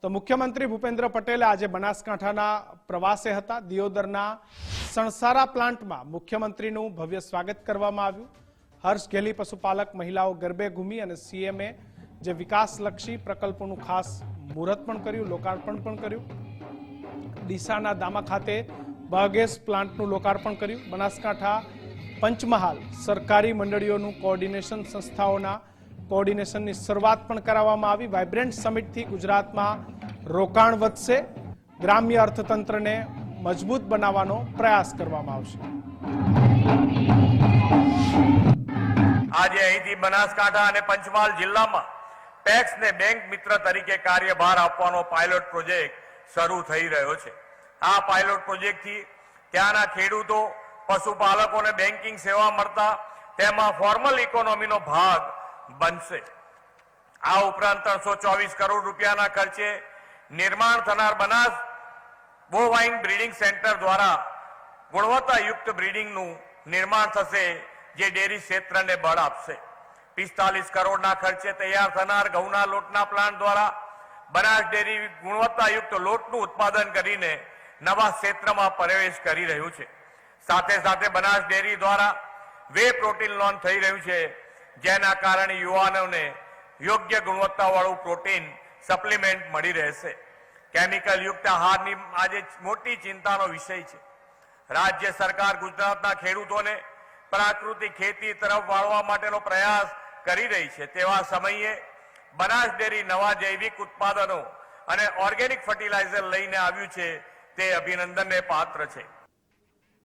તો મુખ્યમંત્રી ભૂપેન્દ્ર પટેલે આજે બનાસકાંઠાના પ્રવાસે હતા। દિયોદરના સણસારા પ્લાન્ટમાં મુખ્યમંત્રીનું ભવ્ય સ્વાગત કરવામાં આવ્યું। હર્ષ ગેલી પશુપાલક મહિલાઓ ગરબે ઘૂમી અને સીએમએ જે વિકાસલક્ષી પ્રકલ્પોનું ખાસ મુહૂર્ત પણ કર્યું, લોકાર્પણ પણ કર્યું। ડીસાના દામા ખાતે બાયોગેસ પ્લાન્ટનું લોકાર્પણ કર્યું। બનાસકાંઠા પંચમહાલ સરકારી મંડળીઓનું કોઓર્ડિનેશન સંસ્થાઓના કોઓર્ડિનેશનની શરૂઆત પણ કરાવવામાં આવી। વાઇબ્રન્ટ સમિટથી ગુજરાતમાં રોકાણ વધશે, ગ્રામ્ય અર્થતંત્રને મજબૂત બનાવવાનો પ્રયાસ કરવામાં આવશે। આજે અહીંથી બનાસકાંઠા અને પંચમહાલ જિલ્લામાં પેક્સને બેંક મિત્ર તરીકે કાર્યભાર આપવાનો પાયલોટ પ્રોજેક્ટ શરૂ થઈ રહ્યો છે। આ પાયલોટ પ્રોજેક્ટથી ત્યાંના ખેડૂતો, પશુપાલકોને બેન્કિંગ સેવા મળતા તેમાં ફોર્મલ ઇકોનોમીનો ભાગ બનશે। આ ઉપરાંત 324 કરોડ રૂપિયાના ખર્ચે નિર્માણ થનાર બનાસ બોવાઇન બ્રીડિંગ સેન્ટર દ્વારા ગુણવત્તાયુક્ત બ્રીડિંગનું નિર્માણ થશે, જે ડેરી ક્ષેત્રને બળ આપશે। 45 કરોડના ખર્ચે તૈયાર થનાર ઘઉંના લોટના પ્લાન્ટ દ્વારા બનાસ ડેરી ગુણવત્તાયુક્ત લોટનું ઉત્પાદન કરીને નવા ક્ષેત્રમાં પ્રવેશ કરી રહ્યું છે। સાથે સાથે બનાસ ડેરી દ્વારા વે પ્રોટીન લોન્ચ થઈ રહ્યું છે, જેના કારણે યુવાનોને યોગ્ય ગુણવત્તાવાળું પ્રોટીન સપ્લિમેન્ટ મળી રહેશે। કેમિકલ યુક્ત આહારની આજે મોટી ચિંતાનો વિષય છે। રાજ્ય સરકાર ગુજરાતના ખેડૂતોને પ્રાકૃતિક ખેતી તરફ વાળવા માટેનો પ્રયાસ કરી રહી છે। તેવા સમયે બનાસ ડેરી નવા જૈવિક ઉત્પાદનો અને ઓર્ગેનિક ફર્ટિલાઇઝર લઈને આવ્યું છે, તે અભિનંદનને પાત્ર છે।